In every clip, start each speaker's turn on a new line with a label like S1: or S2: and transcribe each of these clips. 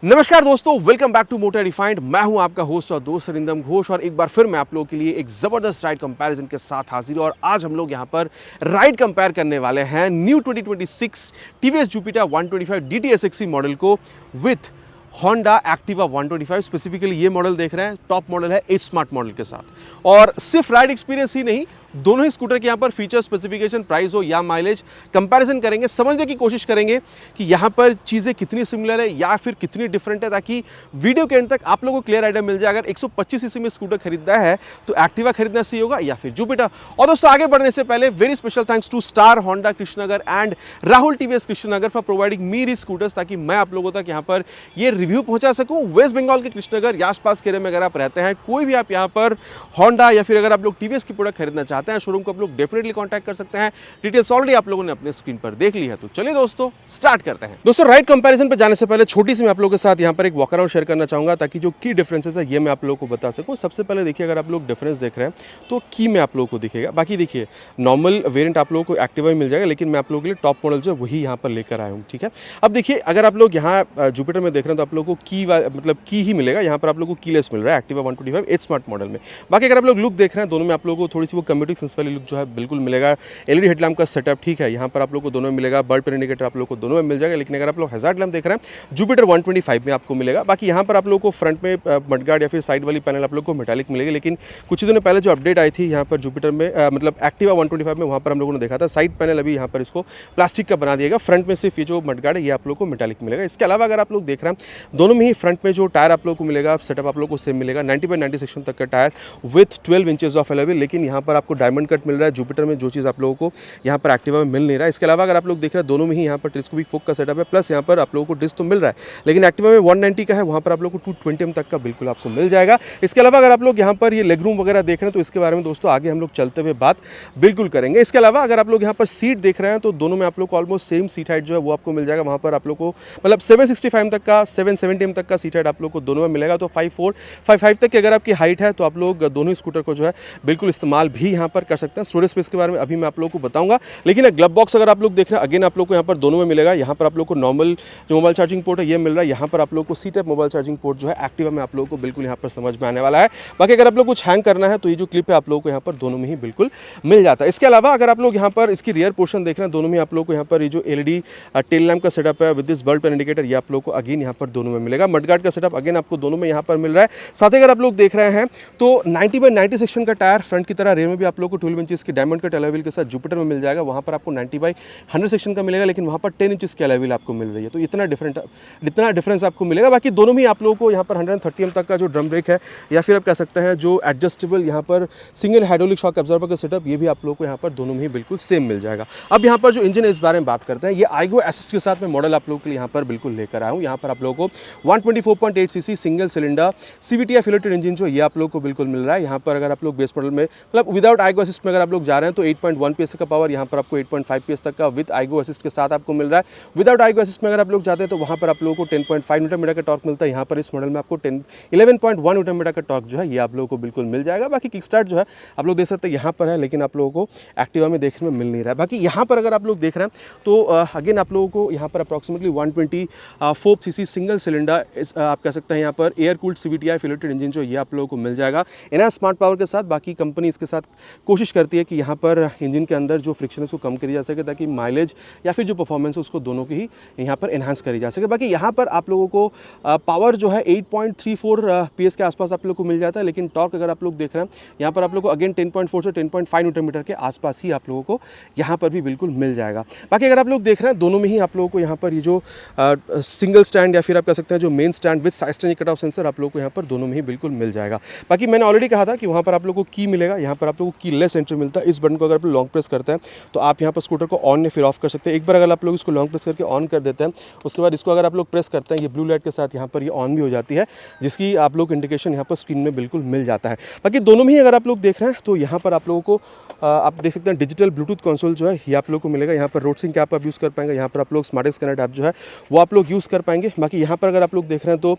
S1: नमस्कार दोस्तों, welcome back to motor refined. मैं हूं आपका होस्ट और दोस्त अरिंदम घोष और एक बार फिर मैं आप लोगों के लिए एक जबरदस्त राइड कंपैरिजन के साथ हाजिर हूं। और आज हम लोग यहां पर राइड कंपेयर करने वाले हैं new 2026 TVS Jupiter 125 DTSXE model को विथ Honda Activa 125। स्पेसिफिकली ये मॉडल देख रहे हैं, टॉप मॉडल है एज स्मार्ट मॉडल के साथ। और सिर्फ राइड एक्सपीरियंस ही नहीं, दोनों ही स्कूटर के यहाँ पर फीचर, स्पेसिफिकेशन, प्राइस हो या माइलेज, कंपैरिजन करेंगे, समझने की कोशिश करेंगे कि यहाँ पर चीज़ें कितनी सिमिलर है या फिर कितनी डिफरेंट है, ताकि वीडियो के एंड तक आप लोगों को क्लियर आइडिया मिल जाए। अगर 125 सीसी में स्कूटर खरीदना है तो एक्टिवा खरीदना सही होगा या फिर जुपिटर। और दोस्तों, आगे बढ़ने से पहले very special thanks to star Honda Krishnanagar and Rahul TVS Krishnanagar for providing me the scooters, ताकि मैं आप लोगों तक यहाँ पर ये रिव्यू पहुंचा सकूं। वेस्ट बंगाल के कृष्णनगर या आसपास के एरिया में अगर आप रहते हैं, कोई भी आप यहाँ पर होंडा या फिर अगर आप लोग टीवीएस की प्रोडक्ट खरीदना चाहते हैं, शोरूम को आप लोग डेफिनेटली कांटेक्ट कर सकते हैं। डिटेल्स ऑलरेडी आप लोगों ने अपने स्क्रीन पर देख ली है। तो चलिए दोस्तों, स्टार्ट करते हैं। दोस्तों, राइड कंपैरिजन पे जाने से पहले छोटी सी मैं आप लोगों के साथ यहाँ पर एक वॉक अराउंड शेयर करना चाहूंगा, ताकि जो की डिफरेंसेस है ये मैं आप लोगों को बता सकूं। सबसे पहले देखिए, अगर आप लोग डिफरेंस देख रहे हैं तो की में आप लोगों को दिखेगा। बाकी देखिए, नॉर्मल वेरिएंट आप लोगों को एक्टिवा में मिल जाएगा, लेकिन मैं आप लोगों के लिए टॉप मॉडल जो है वही यहाँ पर लेकर आया हूँ। ठीक है, अब देखिए, अगर आप लोग यहाँ जुपिटर में देख रहे हैं तो आप लोगों को की मतलब की ही मिलेगा। यहाँ पर आप लोगों को कीलेस मिल रहा है एक्टिवा 125 एज स्मार्ट मॉडल में। बाकी अगर आप लोग लुक देख रहे हैं, दोनों में आप लोगों को थोड़ी सी वो कम्यूटिक सेंस वाली लुक जो है बिल्कुल मिलेगा। एलईडी हेडलैम्प का सेटअप ठीक है, यहाँ पर आप लोग को दोनों में मिलेगा। बर्ड पेन इंडिकेटर आप लोग को दोनों में मिल जाएगा। लेकिन अगर आप लोग हैजार्ड लैम्प देख रहे हैं, जुपिटर 125 में आपको मिलेगा। बाकी यहाँ पर आप लोग को फ्रंट में मडगार्ड या फिर साइड वाली पैनल आप लोग को मेटालिक मिलेगी। लेकिन कुछ दिनों पहले जो अपडेट आई थी यहाँ पर जुपिटर में मतलब एक्टिवा 125 में, वहाँ पर हम लोगों ने देखा था साइड पैनल अभी यहाँ पर इसको प्लास्टिक का बना दिएगा। फ्रंट में सिर्फ ये जो मडगार्ड है ये आप लोग को मेटालिक मिलेगा। इसके अलावा अगर आप लोग देख रहे हैं, दोनों में ही फ्रंट में जो टायर आप लोग को मिलेगा, सेटअप आप लोग को सेम मिलेगा। 90/90 सेक्शन तक का tyre with 12 inches of alloy. लेकिन यहाँ पर आपको डायमंड कट मिल रहा है, जुपिटर में जो चीज़ आप लोगों को यहाँ पर एक्टिवा में मिल नहीं रहा है। इसके अलावा अगर आप लोग देख रहे हैं, दोनों में ही यहाँ पर टेलीस्कोपिक फोक का सेटअप है, प्लस यहाँ पर आप लोगों को डिस्क तो मिल रहा है। लेकिन एक्टिवा में 190 का है, वहाँ पर आप लोग को 220 तक का बिल्कुल आपको मिल जाएगा। इसके अलावा अगर आप लोग यहाँ पर ये लेग रूम वगैरह देख रहे हैं तो इसके बारे में दोस्तों आगे हम लोग चलते हुए बात बिल्कुल करेंगे। इसके अलावा अगर आप लोग यहाँ पर सीट देख रहे हैं तो दोनों में आप लोग को ऑलमोस्ट सेम सीट हाइट जो है वो आपको मिल जाएगा। वहाँ पर आप लोग को मतलब 765 तक का 770 तक का सीट हाइट आप लोग को दोनों में मिलेगा। तो 5'4", 5'5" तक की अगर आपकी हाइट है तो आप लोग दोनों ही स्कूटर को जो है बिल्कुल इस्तेमाल भी यहाँ पर कर सकते हैं। स्टोरेज स्पेस के बारे में अभी मैं आप लोगों को बताऊंगा। लेकिन ग्लव बॉक्स अगर आप लोग देख रहे हैं, अगेन आप लोग को यहाँ पर दोनों में मिलेगा। यहाँ पर आप लोग को नॉर्मल जो मोबाइल चार्जिंग पोर्ट है ये मिल रहा है। यहाँ पर आप लोग को C type mobile charging port जो है एक्टिवा में आप लोगों को बिल्कुल यहाँ पर समझ में आने वाला है। बाकी अगर आप लोग कुछ हैंग करना है तो ये जो क्लिप है आप लोगों को यहाँ पर दोनों में ही बिल्कुल मिल जाता है। इसके अलावा अगर आप लोग यहाँ पर इसकी रियर पोर्शन देख रहे हैं, दोनों में आप लोग को यहाँ पर ये जो एलईडी टेल लैम्प का सेटअप है with this bulb pen indicator, ये आप लोग को अगेन यहाँ पर दोनों में मिलेगा। मडगार्ड का सेटअप अगेन आपको दोनों में यहाँ पर मिल रहा है। साथ ही अगर आप लोग देख रहे हैं तो 90/90 सेक्शन का टायर फ्रंट की तरह, रेयर में भी आप लोग को 12 इंचेस की डायमंड कट अलॉय व्हील के साथ जुपिटर में मिल जाएगा। वहाँ पर आपको 90/100 सेक्शन का मिलेगा, लेकिन वहाँ पर 10 इंचेस की अलॉय व्हील आपको मिल रही है। तो इतना डिफरेंस आपको मिलेगा। बाकी दोनों में आप लोगों को यहाँ पर 130 तक का जो ड्रम ब्रेक है या फिर आप कह सकते हैं जो एडजस्टेबल यहाँ पर सिंगल हाइड्रोलिक शॉक एब्जॉर्बर का सेटअप, ये भी आप लोगों को यहाँ पर दोनों में ही बिल्कुल सेम मिल जाएगा। अब यहाँ पर जो इंजन है इस बारे में बात करते हैं। ये आइगो एसिस्ट के साथ में मॉडल आप लोगों के लिए यहाँ पर बिल्कुल लेकर आया हूँ। यहाँ पर आप लोगों को 124.8 सीसी सिंगल सिलेंडर सीवीटी फिलेटेड इंजन जो ये आप लोगों को बिल्कुल मिल रहा है। यहाँ पर अगर आप लोग बेस मॉडल में मतलब विदाउट आइगो असिस्ट में अगर आप लोग जा रहे हैं तो 8.1 PS का पावर, यहाँ पर आपको 8.5 PS तक का विद आइगो असिस्ट के साथ आपको मिल रहा है। विदाउट आइगो असिस्ट में अगर आप लोग जाते हैं तो वहाँ पर आप लोगों को 10.5 न्यूटन मीटर का टॉर्क मिलता है। यहाँ पर इस मॉडल में आपको 11.1 न्यूटन मीटर का टॉर्क जो है ये आप लोगों को बिल्कुल मिल जाएगा। बाकी किक स्टार्ट जो है आप लोग देख सकते हैं यहाँ पर है, लेकिन आप लोगों को एक्टिवा में देखने में मिल नहीं रहा है। बाकी यहाँ पर अगर आप लोग देख रहे हैं तो अगेन आप लोगों को यहाँ पर अप्रॉक्सीमेटली 124 सीसी सिंगल सिलेंडर आप कह सकते हैं यहाँ पर एयर कूल्ड सीवीटी फिलेटेड इंजन जो ये आप लोगों को मिल जाएगा एनहांस स्मार्ट पावर के साथ। बाकी कंपनी इसके साथ कोशिश करती है कि यहाँ पर इंजन के अंदर जो फ्रिक्शन है उसको कम करी जा सके, ताकि माइलेज या फिर जो परफॉर्मेंस है उसको दोनों की ही यहाँ पर एनहांस करी जा सके। बाकी यहाँ पर आप लोगों को पावर जो है 8.34 PS के आसपास आप लोग को मिल जाता है। लेकिन टॉर्क अगर आप लोग देख रहे हैं, यहाँ पर आप लोग को अगेन 10.4 से 10.5 न्यूटन मीटर के आसपास ही आप लोगों को यहाँ पर भी बिल्कुल मिल जाएगा। बाकी अगर आप लोग देख रहे हैं, दोनों में ही आप लोगों को यहाँ पर ये जो सिंगल स्टैंड या फिर आप कह सकते हैं जो main stand with side stand cut off sensor आप लोगों को यहाँ पर दोनों में ही बिल्कुल मिल जाएगा। बाकी मैंने ऑलरेडी कहा था कि वहाँ पर आप लोगों को की मिलेगा, यहाँ पर आप लोगों को की लेस एंट्री मिलता है। इस बटन को अगर आप लॉन्ग प्रेस करते हैं तो आप यहाँ पर स्कूटर को ऑन या फिर ऑफ कर सकते हैं। एक बार अगर आप लोग इसको लॉन्ग प्रेस करके ऑन कर देते हैं, उसके बाद इसको अगर आप लोग प्रेस करते हैं, ये ब्लू लाइट के साथ यहाँ पर ये ऑन भी हो जाती है, जिसकी आप लोग इंडिकेशन यहाँ पर स्क्रीन में बिल्कुल मिल जाता है। बाकी दोनों में ही अगर आप लोग देख रहे हैं तो यहाँ पर आप लोगों को आप देख सकते हैं डिजिटल ब्लूटूथ कंसोल जो है ये आप लोग को मिलेगा। यहाँ पर रोड सिंक ऐप आप यूज़ कर पाएंगे, यहाँ पर आप लोग स्मार्टेक्स कनेक्ट ऐप जो है वो आप लोग यूज़ कर पाएंगे। बाकी यहाँ पर अगर आप लोग देख रहे हैं तो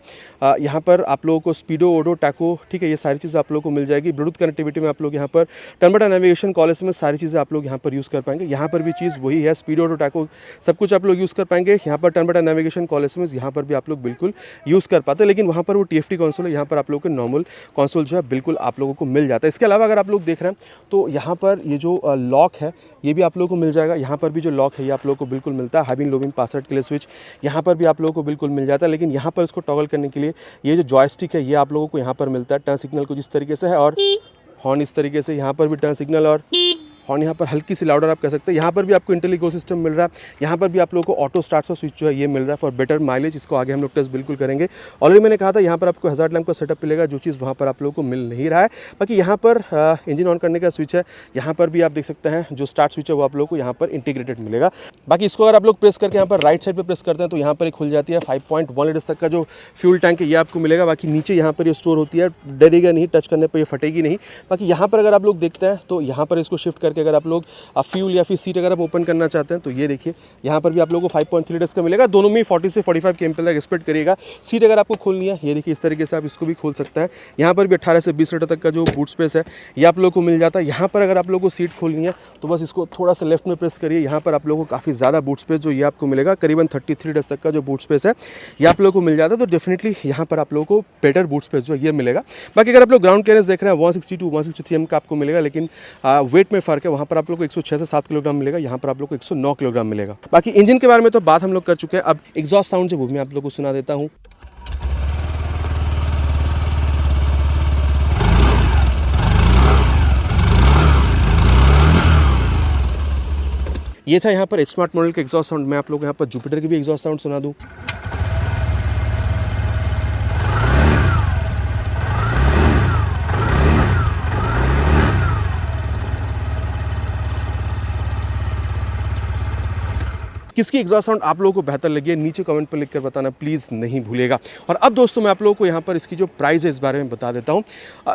S1: यहाँ पर आप लोगों को स्पीडो, ओडो, टैको, ठीक है, ये सारी चीज़ आप लोगों को मिल जाएगी। ब्लूटूथ कनेक्टिविटी में आप लोग यहाँ पर turn by turn navigation, call SMS, सारी चीज़ें आप लोग यहाँ पर यूज़ कर पाएंगे। यहाँ पर भी चीज़ वही है, स्पीड ऑटो टैको सब कुछ आप लोग यूज़ कर पाएंगे। यहाँ पर turn by turn navigation, call SMS यहाँ पर भी आप लोग बिल्कुल यूज़ कर पाते हैं, लेकिन वहाँ पर वो TFT कंसोल है, यहाँ पर आप लोगों को नॉर्मल कंसोल जो है बिल्कुल आप लोगों को मिल जाता है। इसके अलावा अगर आप लोग देख रहे हैं तो यहाँ पर ये जो लॉक है ये भी आप लोगों को मिल जाएगा। यहाँ पर भी जो लॉक है ये आप लोगों को बिल्कुल मिलता है। हाइबिन लोबिन पासवर्ड के लिए स्विच यहाँ पर भी आप लोगों को बिल्कुल मिल जाता है, लेकिन यहाँ पर इसको टॉगल करने के लिए ये जो जॉयस्टिक है ये आप लोगों को यहाँ पर मिलता है। टर्न सिग्नल कुछ इस तरीके से है और हॉर्न इस तरीके से, यहाँ पर भी टर्न सिग्नल और हॉर्न यहाँ पर हल्की सी लाउडर आप कह सकते हैं। यहाँ पर भी आपको इंटेल इकोसिस्टम मिल रहा है। यहाँ पर भी आप लोगों को ऑटो स्टार्ट और स्विच जो है ये मिल रहा है फॉर बेटर माइलेज। इसको आगे हम लोग टेस्ट बिल्कुल करेंगे। ऑलरेडी मैंने कहा था यहाँ पर आपको हज़ार्ड लैम्प का सेटअप मिलेगा, जो चीज़ वहाँ पर आप लोगों को मिल नहीं रहा है। बाकी यहाँ पर इंजन ऑन करने का स्विच है, यहाँ पर भी आप देख सकते हैं जो स्टार्ट स्विच है वो आप लोगों को यहाँ पर इंटीग्रेटेड मिलेगा। बाकी इसको अगर आप लोग प्रेस करके यहाँ पर राइट साइड पर प्रेस करते हैं तो यहाँ पर एक खुल जाती है। 5.1 लीटर्स तक का जो फ्यूल टैंक है ये आपको मिलेगा। बाकी नीचे यहाँ पर ये स्टोर होती है, डरेगा नहीं, टच करने पर ये फटेगी नहीं। बाकी यहाँ पर अगर आप लोग देखते हैं तो यहाँ पर इसको शिफ्ट करके अगर आप लोग फ्यूल या फिर सीट अगर आप ओपन करना चाहते हैं तो ये देखिए यहाँ पर भी आप लोगों को 5.3 लीटर्स का मिलेगा। दोनों में 40 से 45 kmph तक एक्सपेक्ट करिएगा। सीट अगर आपको खोलनी है ये देखिए इस तरीके से आप इसको भी खोल सकते हैं। यहाँ पर भी 18 से 20 लीटर तक का जो बूट स्पेस है ये आप लोगों को मिल जाता है। यहाँ पर अगर आप लोगों को सीट खोलनी है तो बस इसको थोड़ा सा लेफ्ट में प्रेस करिए। यहाँ पर आप लोगों को काफ़ी ज़्यादा बूट स्पेस जो ये आपको मिलेगा, करीबन 33 लीटर्स तक का जो बूट स्पेस है ये आप लोगों को मिल जाता है। तो डेफिनेटली यहाँ पर आप लोगों को बेटर बूट स्पेस जो ये मिलेगा। बाकी अगर आप लोग ग्राउंड क्लियरेंस देख रहे हैं 162 163 mm का आपको मिलेगा, लेकिन वेट में फ़र्क है। वहाँ पर आप लोग को 106 से 7 किलोग्राम मिलेगा, यहाँ पर आप लोग को 109 किलोग्राम मिलेगा। बाकी इंजन के बारे में तो बात हम लोग कर चुके हैं। अब एग्जॉस्ट साउंड जो वो मैं आप लोग को सुना देता हूँ। ये था यहाँ पर एच स्मार्ट मॉडल का एग्जॉस्ट साउंड। मैं आप लोग को यहाँ पर जुपिटर की भी एग्जॉस्ट साउंड सुना दूँ। किसकी एग्जॉस्ट साउंड आप लोगों को बेहतर लगी है नीचे कमेंट पर लिखकर बताना प्लीज़ नहीं भूलेगा। और अब दोस्तों मैं आप लोगों को यहाँ पर इसकी जो प्राइस है इस बारे में बता देता हूँ।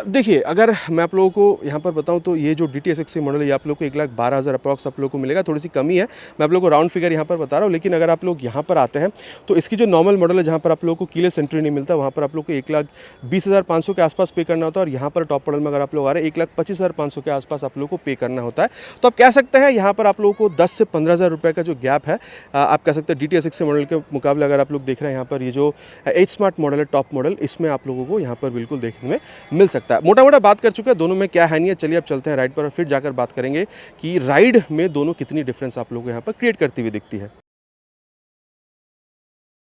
S1: देखिए अगर मैं आप लोगों को यहाँ पर बताऊँ तो ये जो DTS XC मॉडल है ये आप लोग को 1,12,000 अप्रॉक्स आप लोगों को मिलेगा। थोड़ी सी कमी है, मैं आप लोगों को राउंड फिगर यहाँ पर बता रहा हूँ। लेकिन अगर आप लोग यहाँ पर आते हैं तो इसकी जो नॉर्मल मॉडल है जहाँ पर आप लोगों को कीलेस एंट्री नहीं मिलता, वहाँ पर आप लोग को 1,20,500 के आसपास पे करना होता है। और यहाँ पर टॉप मॉडल में अगर आप लोग आ रहे हैं 1,25,500 के आसपास आप लोग को पे करना होता है। तो आप कह सकते हैं यहाँ पर आप लोगों को 10 से 15,000 रुपये का जो गैप है आप कह सकते हैं DTS XC मॉडल के मुकाबले। अगर आप लोग देख रहे हैं यहाँ पर ये जो एच स्मार्ट मॉडल है टॉप मॉडल, इसमें आप लोगों को यहाँ पर बिल्कुल देखने में मिल सकता है। मोटा मोटा बात कर चुके हैं दोनों में क्या है नहीं है। चलिए अब चलते हैं राइड पर और फिर जाकर बात करेंगे कि राइड में दोनों कितनी डिफरेंस आप लोगों को यहाँ पर क्रिएट करती हुई दिखती है।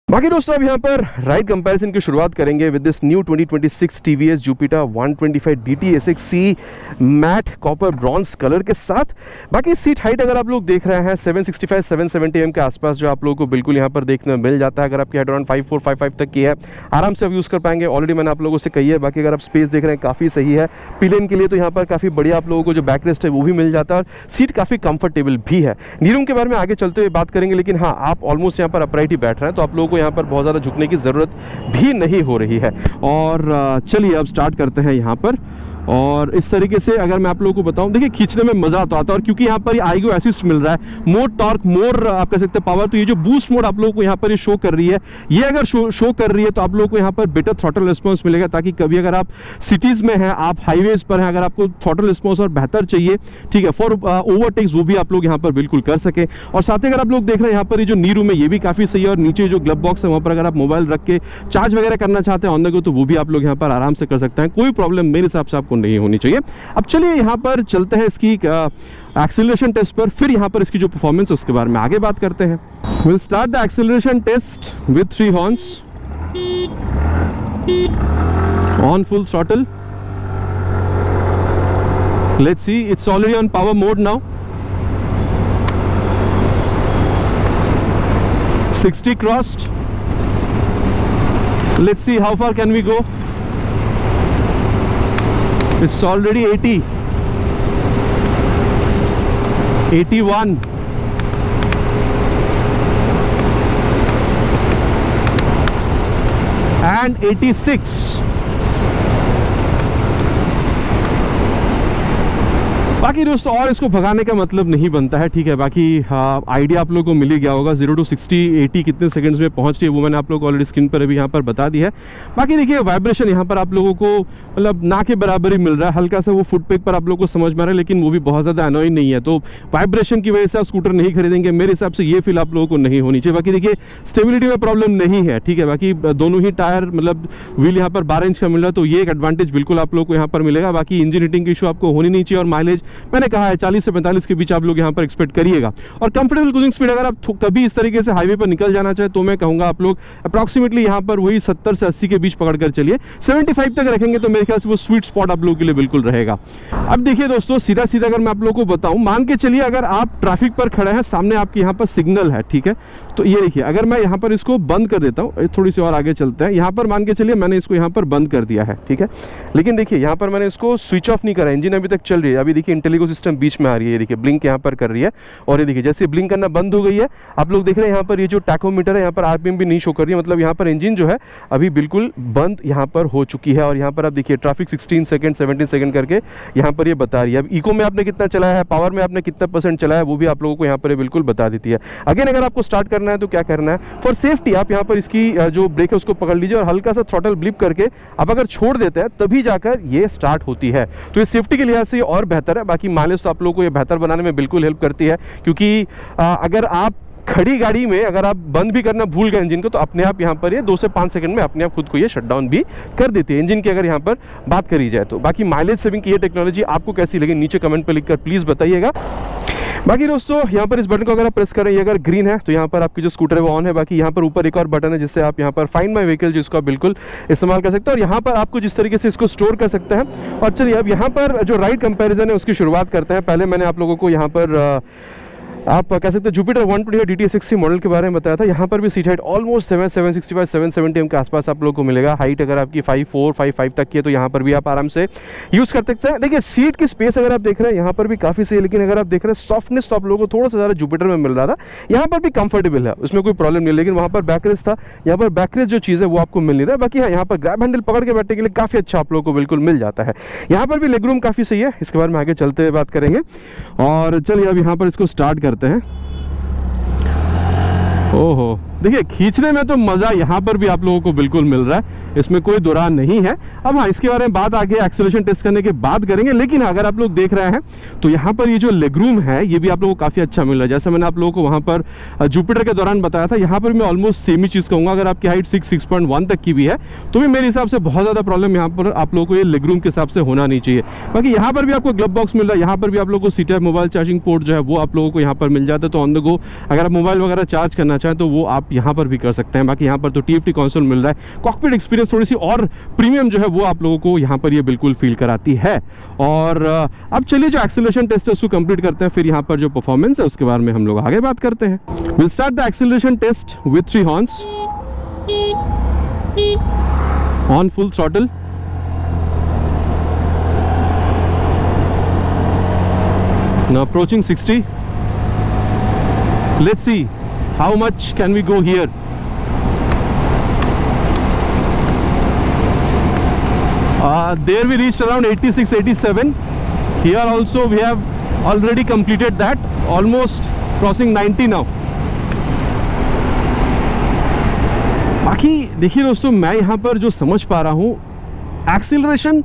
S1: बाकी दोस्तों अब यहाँ पर राइड कंपैरिजन की शुरुआत करेंगे with this new 2026 TVS Jupiter 125 DTS XC matte copper bronze colour के साथ। बाकी सीट हाइट अगर आप लोग देख रहे हैं 765 770 mm के आसपास जो आप लोगों को बिल्कुल यहाँ पर देखने में मिल जाता है। अगर आपकी हाइट अराउंड 54 55 तक की है आराम से आप यूज़ कर पाएंगे। ऑलरेडी मैंने आप लोगों से कही है। बाकी अगर आप स्पेस देख रहे हैं काफ़ी सही है। पिलियन के लिए तो यहाँ पर काफ़ी बढ़िया आप लोगों को जो बैक रेस्ट है वो भी मिल जाता है और सीट काफ़ी कंफर्टेबल भी है। नी रूम के बारे में आगे चलते हुए बात करेंगे, लेकिन हाँ आप ऑलमोस्ट यहाँ पर अपराइट ही बैठ रहे हैं तो आप लोगों को यहाँ पर बहुत ज़्यादा झुकने की ज़रूरत भी नहीं हो रही है। और चलिए अब स्टार्ट करते हैं यहाँ पर। और इस तरीके से अगर मैं आप लोगों को बताऊं, देखिए खींचने में मजा आता है। और क्योंकि यहाँ पर आईगो असिस्ट मिल रहा है, मोर टॉर्क, मोर आप कह सकते हैं पावर, तो ये जो बूस्ट मोड आप लोगों को यहाँ पर ये शो कर रही है, ये अगर शो कर रही है तो आप लोगों को यहाँ पर बेटर थ्रॉटल रिस्पॉन्स मिलेगा। ताकि कभी अगर आप सिटीज़ में हैं, आप हाईवेज पर हैं, अगर आपको थ्रॉटल रिस्पॉन्स और बेहतर चाहिए, ठीक है, फॉर ओवरटेक्स वो भी आप लोग यहाँ पर बिल्कुल कर सके। और साथ ही अगर आप लोग देख रहे हैं यहाँ पर ये जो नी रूम है ये भी काफ़ी सही है। और नीचे जो ग्लब बॉक्स है वहाँ पर अगर आप मोबाइल रख के चार्ज वगैरह करना चाहते हैं ऑन द गो तो वो भी आप लोग यहाँ पर आराम से कर सकते हैं। कोई प्रॉब्लम मेरे हिसाब से आपको नहीं होनी चाहिए। अब चलिए यहाँ पर चलते हैं इसकी एक्सेलरेशन टेस्ट पर, फिर यहाँ पर इसकी जो परफॉर्मेंस है उसके बारे में आगे बात करते हैं। Will start the acceleration test with 3 horns on full throttle. Let's see, it's already on power mode now. 60 crossed. Let's see how far can we go. It's already 80, 81, and 86. बाकी दोस्तों और इसको भगाने का मतलब नहीं बनता है, ठीक है। बाकी आइडिया आप लोगों को मिल ही गया होगा 0 to 60 80 कितने सेकंड्स में पहुंच रही है वो मैंने आप लोगों को ऑलरेडी स्क्रीन पर अभी यहाँ पर बता दी है। बाकी देखिए वाइब्रेशन यहाँ पर आप लोगों को मतलब ना के बराबर ही मिल रहा है, हल्का सा वो फुटपेक पर आप लोगों को समझ में आ रहा है, लेकिन वो भी बहुत ज़्यादा अनोइंग नहीं है। तो वाइब्रेशन की वजह से आप स्कूटर नहीं खरीदेंगे, मेरे हिसाब से ये फील आप लोगों को नहीं होनी चाहिए। बाकी देखिए स्टेबिलिटी में प्रॉब्लम नहीं है, ठीक है। बाकी दोनों ही टायर मतलब व्हील यहाँ पर 12 इंच का मिल रहा है, तो ये एक एडवांटेज बिल्कुल आप लोगों को यहाँ पर मिलेगा। बाकी इंजन हीटिंग की इशू आपको होनी नहीं चाहिए और माइलेज मैंने कहा है 40 से 45 के बीच आप लोग यहाँ पर एक्सपेक्ट करिएगा। और कंफर्टेबल क्रूजिंग स्पीड अगर आप कभी इस तरीके से हाईवे पर निकल जाना चाहे तो मैं कहूँगा आप लोग अप्रॉक्सीमेटली यहाँ पर वही 70 से 80 के बीच पकड़ कर चलिए। 75 तक रखेंगे तो मेरे ख्याल से वो स्वीट स्पॉट आप लोगों के लिए बिल्कुल रहेगा। अब देखिए दोस्तों सीधा सीधा अगर मैं आप लोगों को बताऊं, मान के चलिए अगर आप ट्रैफिक पर खड़े हैं, सामने आपके यहाँ पर सिग्नल है, ठीक है। तो ये देखिए अगर मैं यहाँ पर इसको बंद कर देता हूँ, थोड़ी सी और आगे चलते हैं, यहाँ पर मान के चलिए मैंने इसको यहाँ पर बंद कर दिया है, ठीक है। लेकिन देखिए यहाँ पर मैंने इसको स्विच ऑफ नहीं करा, इंजन अभी तक चल रही है। अभी देखिए इंटेलिगो सिस्टम बीच में आ रही है, देखिए ब्लिंक यहाँ पर कर रही है और ये देखिए जैसे ब्लिंक करना बंद हो गई है, आप लोग देख रहे हैं यहाँ पर ये जो टैकोमीटर है यहाँ पर आरपीएम भी नहीं शो कर रही है, मतलब यहाँ पर इंजन जो है अभी बिल्कुल बंद यहाँ पर हो चुकी है। और यहाँ पर आप देखिए ट्रैफिक 16 सेकंड 17 सेकंड करके यहाँ पर ये बता रही है। अब इको में आपने कितना चलाया है, पावर में आपने कितना % चलाया है, वो भी आप लोगों को यहाँ पर बिल्कुल बता देती है। अगेन अगर आपको स्टार्ट करना है तो क्या करना है, फॉर सेफ्टी आप यहाँ पर इसकी जो ब्रेक है उसको पकड़ लीजिए और हल्का सा थ्रॉटल ब्लिप करके आप अगर छोड़ देते हैं तभी जाकर ये स्टार्ट होती है। तो ये सेफ्टी के लिहाज से ये और बेहतर है। बाकी माइलेज तो आप लोगों को ये बेहतर बनाने में बिल्कुल हेल्प करती है, क्योंकि अगर आप खड़ी गाड़ी में अगर आप बंद भी करना भूल गए इंजन को तो अपने आप यहाँ पर ये 2 से 5 सेकंड में अपने आप खुद को ये शट डाउन भी कर देती है इंजन की, अगर यहाँ पर बात करी जाए तो। बाकी माइलेज सेविंग की ये टेक्नोलॉजी आपको कैसी लगी नीचे कमेंट पर लिखकर प्लीज़ बताइएगा। बाकी दोस्तों यहाँ पर इस बटन को अगर आप प्रेस करें, ये अगर ग्रीन है तो यहाँ पर आपकी जो स्कूटर है वो ऑन है। बाकी यहाँ पर ऊपर एक और बटन है जिससे आप यहाँ पर फाइंड माय व्हीकल जिसको आप बिल्कुल इस्तेमाल कर सकते हैं और यहाँ पर आपको जिस तरीके से इसको स्टोर कर सकते हैं। और चलिए अब यहाँ पर जो राइड कंपैरिजन है उसकी शुरुआत करते हैं। पहले मैंने आप लोगों को यहाँ पर आप कह सकते हैं जुपिटर 120 DTS 60 मॉडल के बारे में बताया था। यहाँ पर भी सीट हाइट ऑलमोस्ट 765 770 के आसपास आप लोगों को मिलेगा। हाइट अगर आपकी 5'4" 5'5" तक की है तो यहाँ पर भी आप आराम से यूज़ कर सकते हैं। देखिए सीट की स्पेस अगर आप देख रहे हैं यहाँ पर भी काफ़ी सही है, लेकिन अगर आप देख रहे हैं सॉफ्टनेस तो आप लोगों को थोड़ा सा ज़्यादा जुपिटर में मिल रहा था। यहाँ पर भी कंफर्टेबल है, उसमें कोई प्रॉब्लम नहीं है, लेकिन वहाँ पर बैकरेस्ट था, यहाँ पर बैकरेस्ट जो चीज़ है वो आपको मिल नहीं रहा है। बाकी यहाँ पर ग्रैब हैंडल पकड़ के बैठने के लिए काफ़ी अच्छा आप लोगों को बिल्कुल मिल जाता है। यहाँ पर भी लेग रूम काफ़ी सही है, इसके बारे में आगे चलते हुए बात करेंगे। और चलिए अब यहाँ पर इसको स्टार्ट करते हैं। ओहो देखिए खींचने में तो मज़ा यहाँ पर भी आप लोगों को बिल्कुल मिल रहा है, इसमें कोई दुरान नहीं है। अब हाँ इसके बारे में बात आगे एक्सेलरेशन टेस्ट करने के बाद करेंगे, लेकिन अगर आप लोग देख रहे हैं तो यहाँ पर ये जो लेग रूम है ये भी आप लोगों को काफ़ी अच्छा मिल रहा है। जैसे मैंने आप लोगों को वहाँ पर जुपिटर के दौरान बताया था, यहाँ पर मैं ऑलमोस्ट सेम ही चीज़ कहूँगा। अगर आपकी हाइट 6.1 तक की भी है तो भी मेरे हिसाब से बहुत ज़्यादा प्रॉब्लम यहाँ पर आप लोगों को ये लेग रूम के हिसाब से होना नहीं चाहिए। बाकी यहाँ पर भी आपको ग्लव बॉक्स मिल रहा है, यहाँ पर भी आप लोगों को C-Type मोबाइल चार्जिंग पोर्ट जो है वो आप लोगों को यहाँ पर मिल जाता है। तो ऑन द गो अगर आप मोबाइल वगैरह चार्ज करना चाहें तो वो आप यहाँ पर भी कर सकते हैं। बाकी यहाँ पर तो TFT कंसोल मिल रहा है, कॉकपिट एक्सपीरियंस थोड़ी सी और प्रीमियम जो है वो आप लोगों को यहाँ पर ये बिल्कुल फील कराती है। और अब चलिए जो एक्सेलरेशन टेस्ट है उसको कंप्लीट करते हैं, फिर यहाँ पर जो परफॉर्मेंस है उसके बारे में हम लोग आगे बात करते हैं। Will start the acceleration test with 3 horns on full throttle. Now approaching 60. Let's see how much can we go here. There we reached around 86, 87. Here also we have already completed that, almost crossing 90 now. बाकी देखिए दोस्तों मैं यहाँ पर जो समझ पा रहा हूँ एक्सीलरेशन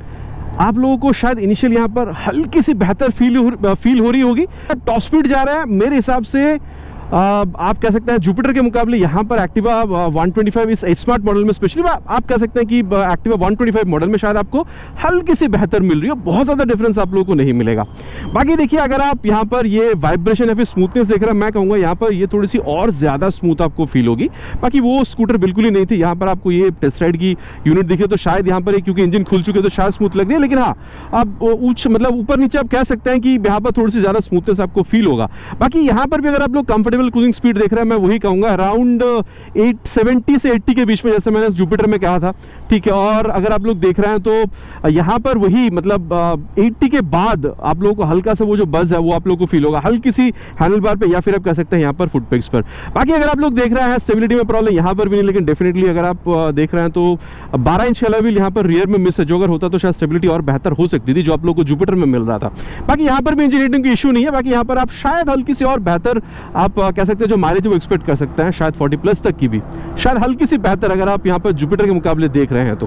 S1: आप लोगों को शायद इनिशियल यहाँ पर हल्की सी बेहतर फील हो रही होगी। टॉप स्पीड जा रहा है मेरे हिसाब से आप कह सकते हैं जुपिटर के मुकाबले यहाँ पर एक्टिवा 125 इस स्मार्ट मॉडल में स्पेशली आप कह सकते हैं कि एक्टिवा 125 मॉडल में शायद आपको हल्की सी बेहतर मिल रही है, बहुत ज़्यादा डिफरेंस आप लोगों को नहीं मिलेगा। बाकी देखिए अगर आप यहाँ पर ये वाइब्रेशन या फिर स्मूथनेस देख रहे हैं, मैं कहूँगा यहाँ पर ये थोड़ी सी और ज़्यादा स्मूथ आपको फील होगी। बाकी वो स्कूटर बिल्कुल ही नहीं थी। यहाँ पर आपको ये टेस्ट राइड की यूनिट दिखे तो शायद यहाँ पर क्योंकि इंजन खुल चुके तो शायद स्मूथ लग रही है, लेकिन हाँ आप मतलब ऊपर नीचे आप कह सकते हैं कि यहाँ पर थोड़ी सी ज़्यादा स्मूथनेस आपको फील होगा। बाकी यहाँ पर भी अगर आप लोग कंफर्टेबल
S2: नॉमिनल क्रूजिंग स्पीड देख रहे हैं, मैं वही कहूँगा अराउंड 870 से 80 के बीच में, जैसे मैंने जुपिटर में कहा था, ठीक है। और अगर आप लोग देख रहे हैं तो यहाँ पर वही मतलब 80 के बाद आप लोगों को हल्का सा वो जो बज़ है वो आप लोगों को फील होगा, हल्की सी हैंडल बार पे या फिर आप कह सकते हैं यहाँ पर फुट पेग्स पर। बाकी अगर आप लोग देख रहे हैं स्टेबिलिटी में प्रॉब्लम यहाँ पर भी नहीं, लेकिन डेफिनेटली अगर आप देख रहे हैं तो 12 इंच का लेवल यहाँ पर रियर में मिस है, जो अगर होता तो शायद स्टेबिलिटी और बेहतर हो सकती थी, जो आप लोग को जुपिटर में मिल रहा था। बाकी यहाँ पर भी इंजन हीटिंग की इशू नहीं है। बाकी यहाँ पर आप शायद हल्की सी और बेहतर आप कह सकते हैं जो माइलेज वो एक्सपेक्ट कर सकते हैं, शायद 40+ तक की भी, शायद हल्की सी बेहतर अगर आप यहाँ पर जुपिटर के मुकाबले देख रहे हैं तो।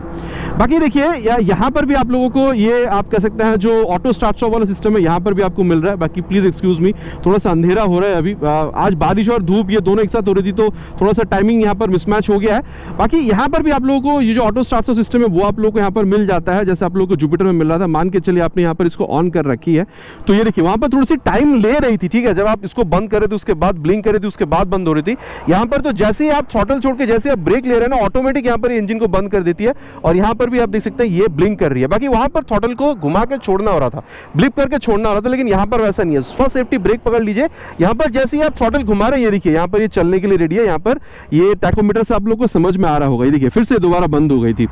S2: बाकी देखिए यहाँ पर भी आप लोगों को ये आप कह सकते हैं जो ऑटो स्टार्ट स्टॉप वाला सिस्टम है यहाँ पर भी आपको मिल रहा है। बाकी प्लीज एक्सक्यूज मी, थोड़ा सा अंधेरा हो रहा है अभी, आज बारिश और धूप ये दोनों एक साथ हो रही थी तो थोड़ा सा टाइमिंग यहाँ पर मिसमैच हो गया है। बाकी यहाँ पर भी आप लोगों को ये जो ऑटो स्टार्ट स्टॉप सिस्टम है वो आप लोगों को यहाँ पर मिल जाता है, जैसे आप लोगों को जुपिटर में मिल रहा था। मान के चलिए आपने यहाँ पर इसको ऑन कर रखी है तो ये देखिए वहां पर थोड़ी सी टाइम ले रही थी, ठीक है, जब आप इसको बंद कर रहे थे उसके बाद ब्लिंक कर रहे थे उसके बाद बंद हो रही थी। यहाँ पर तो जैसे ही आप थ्रॉटल छोड़ के जैसे आप ब्रेक ले रहे हैं ना, ऑटोमेटिक यहाँ पर इंजन को बंद कर देती है और यहाँ पर भी आप देख सकते हैं ये ब्लिंक कर रही है। बाकी वहां पर थ्रॉटल को घुमा के छोड़ना हो रहा था, ब्लिप करके छोड़ना हो रहा था, लेकिन यहाँ पर वैसा नहीं है। फर्स्ट सेफ्टी ब्रेक पकड़ लीजिए, यहाँ पर जैसे ही आप थ्रॉटल घुमा रहे हैं ये देखिए यहाँ पर ये चलने के लिए रेडी है। यहाँ पर ये टैकोमीटर से आप लोग को समझ में आ रहा होगा, ये देखिए फिर से दोबारा बंद हो गई थी।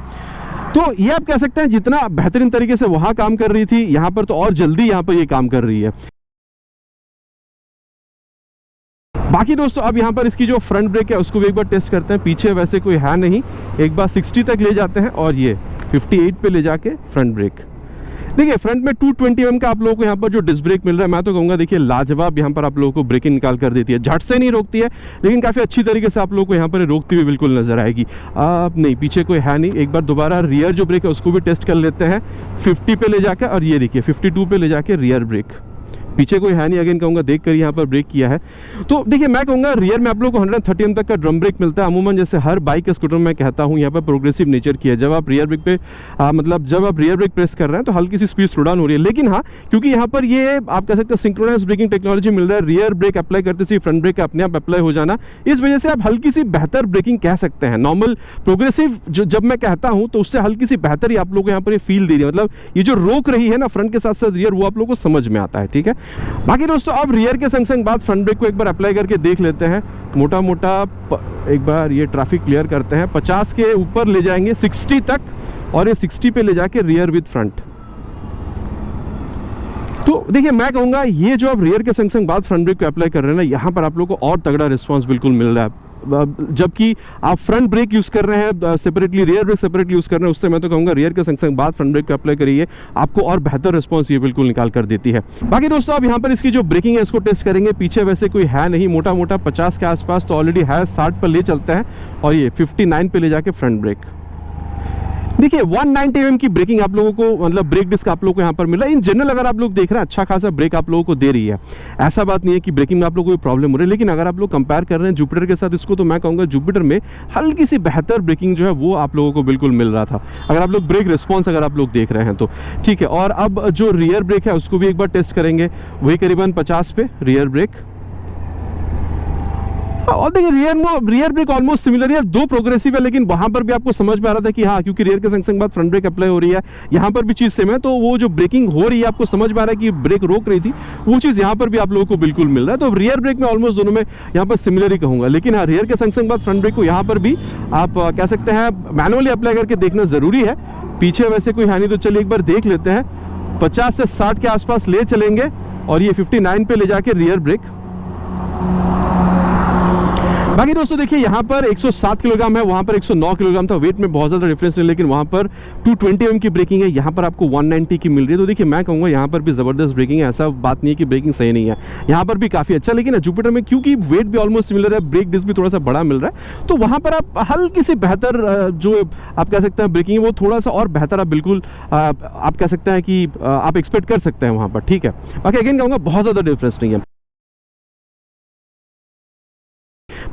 S2: तो ये आप कह सकते हैं जितना बेहतरीन तरीके से वहां काम कर रही थी यहाँ पर तो और जल्दी यहाँ पर ये काम कर रही है। बाकी दोस्तों अब यहाँ पर इसकी जो फ्रंट ब्रेक है उसको भी एक बार टेस्ट करते हैं। पीछे वैसे कोई है नहीं, एक बार 60 तक ले जाते हैं और ये 58 पे ले जाके फ्रंट ब्रेक। देखिए फ्रंट में 220 mm का आप लोगों को यहाँ पर जो डिस्क ब्रेक मिल रहा है, मैं तो कहूँगा देखिए लाजवाब यहाँ पर आप लोगों को ब्रेकिंग निकाल कर देती है। झट से नहीं रोकती है लेकिन काफ़ी अच्छी तरीके से आप लोगों को यहाँ पर रोकती हुई बिल्कुल नजर आएगी। नहीं पीछे कोई है नहीं, एक बार दोबारा रियर जो ब्रेक है उसको भी टेस्ट कर लेते हैं 50 पे ले जाकर, और ये देखिए 52 पे ले जाके रियर ब्रेक। पीछे कोई है नहीं, अगेन कहूँगा देख कर यहाँ पर ब्रेक किया है। तो देखिए मैं कहूँगा रियर में आप लोगों को 130 mm तक का ड्रम ब्रेक मिलता है। अमूमन जैसे हर बाइक या स्कूटर में कहता हूँ यहाँ पर प्रोग्रेसिव नेचर की है। जब आप रियर ब्रेक पे मतलब जब आप रियर ब्रेक प्रेस कर रहे हैं तो हल्की सी स्पीड स्लो डाउन हो रही है, लेकिन हाँ क्योंकि यहाँ पर ये आप कह सकते हैं सिंक्रोनाइज ब्रेकिंग टेक्नोलॉजी मिल रहा है, रियर ब्रेक अप्लाई करते सी फ्रंट ब्रेक अपने आप अप्लाई हो जाना, इस वजह से आप हल्की सी बेहतर ब्रेकिंग कह सकते हैं। नॉर्मल प्रोग्रेसिव जो जब मैं कहता हूँ तो उससे हल्की सी बेहतर ही आप लोग को यहाँ पर ये फील दे रही है, मतलब ये जो रोक रही है ना फ्रंट के साथ साथ रियर, वो आप लोग को समझ में आता है, ठीक है। बाकी दोस्तों अब रियर के संग संग बाद फ्रंट ब्रेक को एक बार अप्लाई करके देख लेते हैं। मोटा मोटा एक बार ये ट्रैफिक क्लियर करते हैं, 50 के ऊपर ले जाएंगे 60 तक, और ये 60 पे ले जाके रियर विद फ्रंट। तो देखिए मैं कहूँगा ये जो आप रियर के संग संग बाद फ्रंट ब्रेक को अप्लाई कर रहे हैं ना, यहाँ पर आप लोग को और तगड़ा रिस्पॉन्स बिल्कुल मिल रहा है। जबकि आप फ्रंट ब्रेक यूज़ कर रहे हैं separately, rear brake separately use कर रहे हैं, उससे मैं तो कहूँगा रियर के संग संग बाद फ्रंट ब्रेक को अप्लाई करिए, आपको और बेहतर रिस्पांस ये बिल्कुल निकाल कर देती है। बाकी दोस्तों अब यहाँ पर इसकी जो ब्रेकिंग है इसको टेस्ट करेंगे। पीछे वैसे कोई है नहीं, मोटा मोटा 50 के आसपास तो ऑलरेडी है, 60 पर ले चलते हैं और ये 59 पे ले जाके फ्रंट ब्रेक। देखिए 190 mm की ब्रेकिंग आप लोगों को, मतलब ब्रेक डिस्क आप लोगों को यहाँ पर मिला। इन जनरल अगर आप लोग देख रहे हैं अच्छा खासा ब्रेक आप लोगों को दे रही है, ऐसा बात नहीं है कि ब्रेकिंग में आप लोगों को कोई प्रॉब्लम हो रही है। लेकिन अगर आप लोग कंपेयर कर रहे हैं जुपिटर के साथ इसको, तो मैं कहूँगा जुपिटर में हल्की सी बेहतर ब्रेकिंग जो है वो आप लोगों को बिल्कुल मिल रहा था, अगर आप लोग ब्रेक रिस्पॉन्स अगर आप लोग देख रहे हैं तो, ठीक है। और अब जो रियर ब्रेक है उसको भी एक बार टेस्ट करेंगे, वही करीबन 50 पे रियर ब्रेक। और देखिए रियर ब्रेक ऑलमोस्ट सिमिलर है, दो प्रोग्रेसिव है, लेकिन वहां पर भी आपको समझ में आ रहा था कि हाँ क्योंकि रियर के संग संग बाद फ्रंट ब्रेक अप्लाई हो रही है, यहाँ पर भी चीज़ सेम है, तो वो जो ब्रेकिंग हो रही है आपको समझ में आ रहा है कि ब्रेक रोक रही थी, वो चीज़ यहाँ पर भी आप लोगों को बिल्कुल मिल रहा है। तो रियर ब्रेक में ऑलमोस्ट दोनों में यहाँ पर सिमिलर ही कहूँगा, लेकिन हाँ रियर के संग संग बाद फ्रंट ब्रेक को यहाँ पर भी आप कह सकते हैं मैनुअली अप्लाई करके देखना जरूरी है। पीछे वैसे कोई है नहीं, तो चलिए एक बार देख लेते हैं। 50 से 60 के आसपास ले चलेंगे और ये 59 पे ले जाके रियर ब्रेक। बाकी दोस्तों देखिए यहाँ पर 107 किलोग्राम है, वहाँ पर 109 किलोग्राम था, वेट में बहुत ज़्यादा डिफरेंस नहीं, लेकिन वहाँ पर 220 mm की ब्रेकिंग है, यहाँ पर आपको 190 की मिल रही है। तो देखिए मैं कहूँगा यहाँ पर भी ज़बरदस्त ब्रेकिंग है, ऐसा बात नहीं है कि ब्रेकिंग सही नहीं है, यहाँ पर भी काफ़ी अच्छा। लेकिन जुपिटर में क्योंकि वेट भी ऑलमोस्ट सिमिलर है, ब्रेक डिस्क भी थोड़ा सा बड़ा मिल रहा है, तो वहाँ पर आप हल्की सी बेहतर जो आप कह सकते हैं ब्रेकिंग है वो थोड़ा सा और बेहतर आप बिल्कुल आप कह सकते हैं कि आप एक्सपेक्ट कर सकते हैं वहाँ पर, ठीक है। बाकी अगेन कहूँगा बहुत ज़्यादा डिफरेंस नहीं है।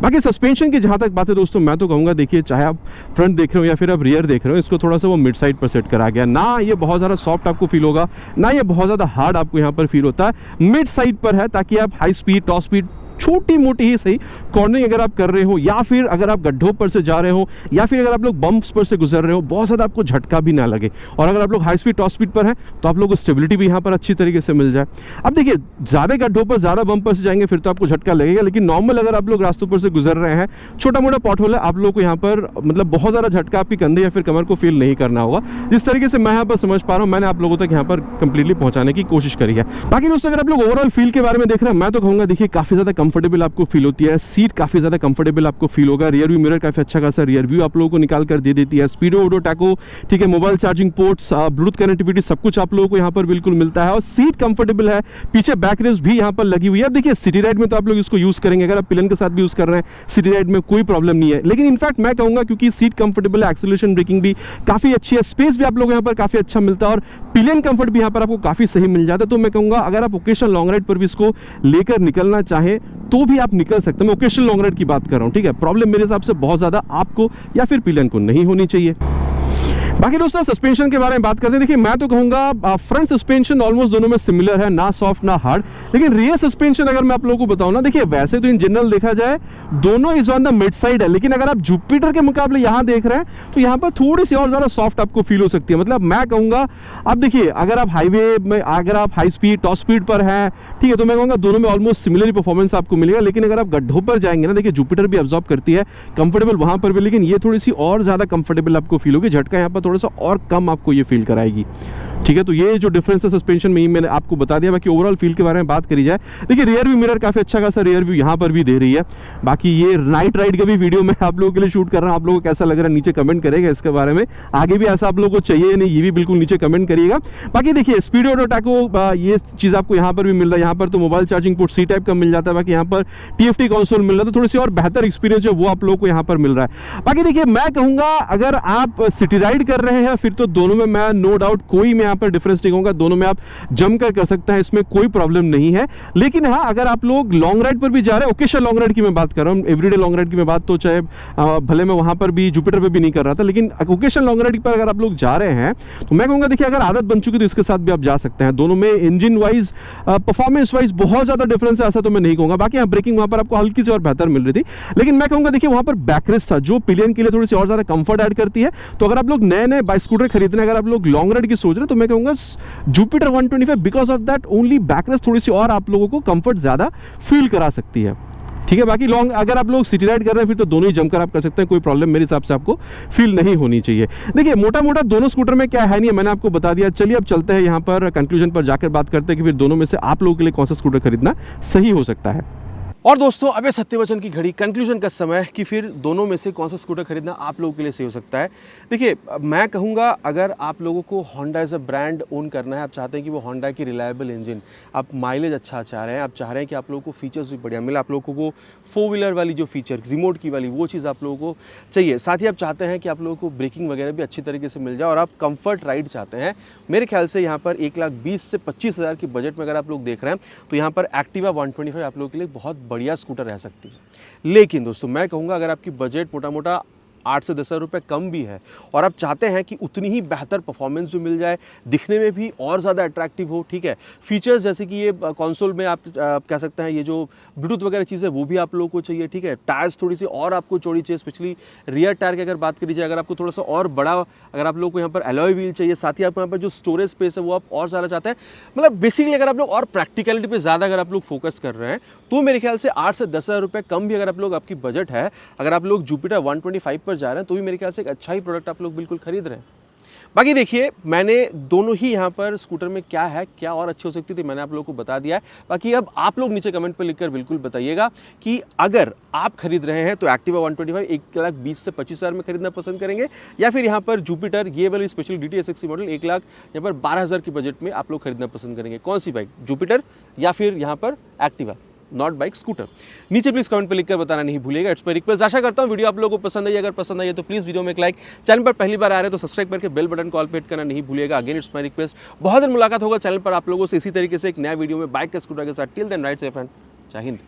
S2: बाकी सस्पेंशन की जहाँ तक बात है दोस्तों, मैं तो कहूँगा देखिए चाहे आप फ्रंट देख रहे हो या फिर आप रियर देख रहे हो, इसको थोड़ा सा वो मिड साइड पर सेट करा गया ना, ये बहुत ज़्यादा सॉफ्ट आपको फील होगा ना ये बहुत ज़्यादा हार्ड आपको यहाँ पर फील होता है, मिड साइड पर है, ताकि आप हाई स्पीड टॉप स्पीड छोटी मोटी ही सही कॉर्नरिंग अगर आप कर रहे हो, या फिर अगर आप गड्ढों पर से जा रहे हो, या फिर अगर आप लोग बम्प्स पर से गुजर रहे हो, बहुत ज़्यादा आपको झटका भी ना लगे। और अगर आप लोग हाई स्पीड टॉप स्पीड पर हैं तो आप लोगों को स्टेबिलिटी भी यहाँ पर अच्छी तरीके से मिल जाए। अब देखिए, ज़्यादा गड्ढों पर, ज़्यादा बम्प पर से जाएंगे फिर तो आपको झटका लगेगा, लेकिन नॉर्मल अगर आप लोग रास्तों पर से गुजर रहे हैं, छोटा मोटा पॉट होल है, आप लोग को यहाँ पर मतलब बहुत ज़्यादा झटका आपकी कंधे या फिर कमर को फील नहीं करना होगा। जिस तरीके से मैं यहाँ पर समझ पा रहा हूँ, मैंने आप लोगों तक यहाँ पर कंप्लीटली पहुँचाने की कोशिश करी है। बाकी दोस्तों, अगर आप लोग ओवरऑल फील के बारे में देख रहे हैं, मैं तो कहूँगा देखिए काफ़ी ज़्यादा कंफर्टेबल आपको फील होती है, सीट काफ़ी ज़्यादा कंफर्टेबल आपको फील होगा, रियर व्यू मिरर काफ़ी अच्छा खासा रियर व्यू आप लोगों को निकाल कर दे देती है, स्पीडो ऑडो टैको, ठीक है, mobile charging ports, Bluetooth connectivity, सब कुछ आप लोगों को यहाँ पर बिल्कुल मिलता है। और सीट कंफर्टेबल है, पीछे बैक रेस्ट भी यहाँ पर लगी हुई है। अब देखिए, सिटी राइड में तो आप लोग इसको यूज़ करेंगे, अगर आप पिलियन के साथ भी यूज़ कर रहे हैं सिटी राइड में कोई प्रॉब्लम नहीं है। लेकिन इनफैक्ट मैं कहूँगा क्योंकि सीट कंफर्टेबल है, एक्सेलरेशन ब्रेकिंग भी काफ़ी अच्छी है, स्पेस भी आप लोग यहाँ पर काफ़ी अच्छा मिलता है, और पिलियन कंफर्ट भी यहाँ पर आपको काफ़ी सही मिल जाता है। तो मैं कहूँगा अगर आप ओकेशनल लॉन्ग राइड पर भी इसको लेकर निकलना चाहें तो भी आप निकल सकते हैं। मैं ओकेशनल लॉन्ग राइड की बात कर रहा हूँ, ठीक है। प्रॉब्लम मेरे हिसाब से बहुत ज़्यादा आपको या फिर पिलियन को नहीं होनी चाहिए। बाकी दोस्तों, सस्पेंशन के बारे में बात करते हैं। देखिए, मैं तो कहूँगा फ्रंट सस्पेंशन ऑलमोस्ट दोनों में सिमिलर है, ना सॉफ्ट ना हार्ड। लेकिन रियर सस्पेंशन अगर मैं आप लोगों को बताऊँ ना, देखिए वैसे तो इन जनरल देखा जाए दोनों is on the mid side है, लेकिन अगर आप जुपिटर के मुकाबले यहाँ देख रहे हैं तो यहाँ पर थोड़ी सी और ज़्यादा सॉफ्ट आपको फील हो सकती है। मतलब मैं कहूँगा, अब देखिए अगर आप हाईवे में, अगर आप हाई स्पीड टॉप स्पीड पर हैं, ठीक है, तो मैं कहूँगा दोनों में ऑलमोस्ट सिमिलर ही परफॉर्मेंस आपको मिलेगा। लेकिन अगर आप गड्ढों पर जाएंगे ना, देखिए जुपिटर भी अब्जॉर्ब करती है, कंफर्टेबल वहाँ पर भी, लेकिन ये थोड़ी सी और ज़्यादा कंफर्टेबल आपको फील होगी, झटका यहाँ पर थोड़ा सा और कम आपको ये फील कराएगी, ठीक है। तो ये जो डिफरेंस है सस्पेंशन में ही मैंने आपको बता दिया। बाकी ओवरऑल फील के बारे में बात करी जाए, देखिए रियर व्यू मिरर काफ़ी अच्छा खासा रियर व्यू यहाँ पर भी दे रही है। बाकी ये नाइट राइड का भी वीडियो मैं आप लोगों के लिए शूट कर रहा हूँ, आप लोगों को कैसा लग रहा है नीचे कमेंट करेगा इसके बारे में। आगे भी ऐसा आप लोगों को चाहिए या नहीं, ये भी बिल्कुल नीचे कमेंट करिएगा। बाकी देखिए, स्पीडो ऑडो टैको ये चीज़ आपको यहाँ पर भी मिल रहा है। यहाँ पर तो mobile charging port C type का मिल जाता है, बाकी यहाँ पर TFT कंसोल मिल रहा है, तो थोड़ी सी और बेहतर एक्सपीरियंस है वो आप लोगों को यहाँ पर मिल रहा है। बाकी देखिए, मैं कहूँगा अगर आप सिटी राइड कर रहे हैं फिर तो दोनों में मैं नो डाउट कोई मैं यहाँ पर डिफरेंस नहीं कहूँगा, दोनों में आप जमकर कर सकते हैं, इसमें कोई प्रॉब्लम नहीं है। लेकिन हाँ, अगर आप लोग लॉन्ग राइड पर भी जा रहे हैं, ओकेशनल लॉन्ग राइड की मैं बात कर रहा हूँ, एवरीडे लॉन्ग राइड की मैं बात तो चाहे भले मैं वहाँ पर भी जुपिटर पर भी नहीं कर रहा था, लेकिन ओकेशनल लॉन्ग राइड पर अगर आप लोग जा रहे हैं तो मैं कहूँगा देखिए, अगर आदत बन चुकी तो इसके साथ भी आप जा सकते हैं। दोनों में इंजन वाइज, परफॉर्मेंस वाइज बहुत ज़्यादा डिफरेंस है ऐसा तो मैं नहीं कहूँगा। बाकी यहाँ ब्रेकिंग वहाँ पर आपको हल्की सी और बेहतर मिल रही थी, लेकिन मैं कहूँगा देखिए वहाँ पर बैकरेस्ट था जो पिलियन के लिए थोड़ी सी और ज़्यादा कंफर्ट ऐड करती है। तो अगर आप लोग नए नए बाइक स्कूटर खरीदने, अगर आप लोग लॉन्ग राइड की सोच रहे हैं तो मैं कहूँगा Jupiter 125 because of that only backrest थोड़ी सी और आप लोगों को कंफर्ट ज़्यादा फील करा सकती है, ठीक है। बाकी लॉन्ग अगर आप लोग सिटी राइड कर रहे हैं फिर तो दोनों ही जमकर आप कर सकते हैं, कोई प्रॉब्लम मेरे हिसाब से आपको फील नहीं होनी चाहिए। देखिए, मोटा मोटा दोनों स्कूटर में क्या है नहीं है मैंने आपको बता दिया। चलिए अब चलते हैं यहाँ पर कंक्लूजन पर जाकर बात करते हैं कि फिर दोनों में से आप लोगों के लिए कौन सा स्कूटर खरीदना सही हो सकता है।
S1: और दोस्तों, अबे सत्यवचन की घड़ी, कंक्लूजन का समय कि फिर दोनों में से कौन सा स्कूटर खरीदना आप लोगों के लिए सही हो सकता है। देखिए, मैं कहूँगा अगर आप लोगों को Honda as a brand own करना है, आप चाहते हैं कि वो होंडा की रिलायबल इंजन, आप माइलेज अच्छा चाह रहे हैं, आप चाह रहे हैं कि आप लोगों को फीचर्स भी बढ़िया मिले, आप लोगों को 4 व्हीलर वाली जो फीचर रिमोट की वाली वो चीज़ आप लोगों को चाहिए, साथ ही आप चाहते हैं कि आप लोगों को ब्रेकिंग वगैरह भी अच्छी तरीके से मिल जाए और आप कंफर्ट राइड चाहते हैं, मेरे ख्याल से यहाँ पर 1,20,000 से 25,000 की बजट में अगर आप लोग देख रहे हैं तो यहाँ पर एक्टिवा 125 आप लोगों के लिए बहुत बढ़िया स्कूटर रह सकती है। लेकिन दोस्तों, मैं कहूँगा अगर आपकी बजट मोटा मोटा 8 से 10,000 रुपये कम भी है और आप चाहते हैं कि उतनी ही बेहतर परफॉर्मेंस भी मिल जाए, दिखने में भी और ज़्यादा अट्रैक्टिव हो, ठीक है, फीचर्स जैसे कि ये कंसोल में आप कह सकते हैं ये जो ब्लूटूथ वगैरह चीज़ें वो भी आप लोगों को चाहिए, ठीक है, टायर्स थोड़ी सी और आपको चौड़ी चाहिए, स्पेशली रियर टायर की अगर बात करी जाए, अगर आपको थोड़ा सा और बड़ा, अगर आप लोगों को यहाँ पर एलॉय व्हील चाहिए, साथ ही आपको यहाँ पर जो स्टोरेज स्पेस है वो आप और ज़्यादा चाहते हैं, मतलब बेसिकली अगर आप लोग और प्रैक्टिकलिटी पे ज़्यादा अगर आप लोग फोकस कर रहे हैं तो मेरे ख्याल से 8 से 10,000 रुपये कम भी अगर आप लोग आपकी बजट है, अगर आप लोग जुपिटर 125 पर जा रहे हैं तो भी मेरे ख्याल से एक अच्छा ही प्रोडक्ट आप लोग बिल्कुल खरीद रहे हैं। बाकी देखिए, मैंने दोनों ही यहाँ पर स्कूटर में क्या है, क्या और अच्छी हो सकती थी, मैंने आप लोगों को बता दिया है। बाकी अब आप लोग नीचे कमेंट पर लिखकर बिल्कुल बताइएगा कि अगर आप खरीद रहे हैं तो एक्टिवा 125 1,20,000 से 25,000 में खरीदना पसंद करेंगे या फिर यहाँ पर जुपिटर ये वाली स्पेशल DTS XC मॉडल 1,00,000 यहाँ पर 12,000 की बजट में आप लोग खरीदना पसंद करेंगे। कौन सी बाइक, जुपिटर या फिर यहाँ पर एक्टिवा, नॉट बाइक, स्कूटर। नीचे प्लीज कमेंट पर लिखकर बताना नहीं भूलिएगा, इट्स माय रिक्वेस्ट। आशा करता हूँ वीडियो आप लोगों को पसंद आई, अगर पसंद आई है तो प्लीज वीडियो में एक लाइक, चैनल पर पहली बार आ रहे हैं तो सब्सक्राइब करके बेल बटन को ऑल पे हिट करना नहीं भूलिएगा। Again it's my request. बहुत दिन मुलाकात होगा चैनल पर आप लोगों से इसी तरीके से एक नया वीडियो में बाइक के स्कूटर के साथ। Till then ride safe and जय हिंद।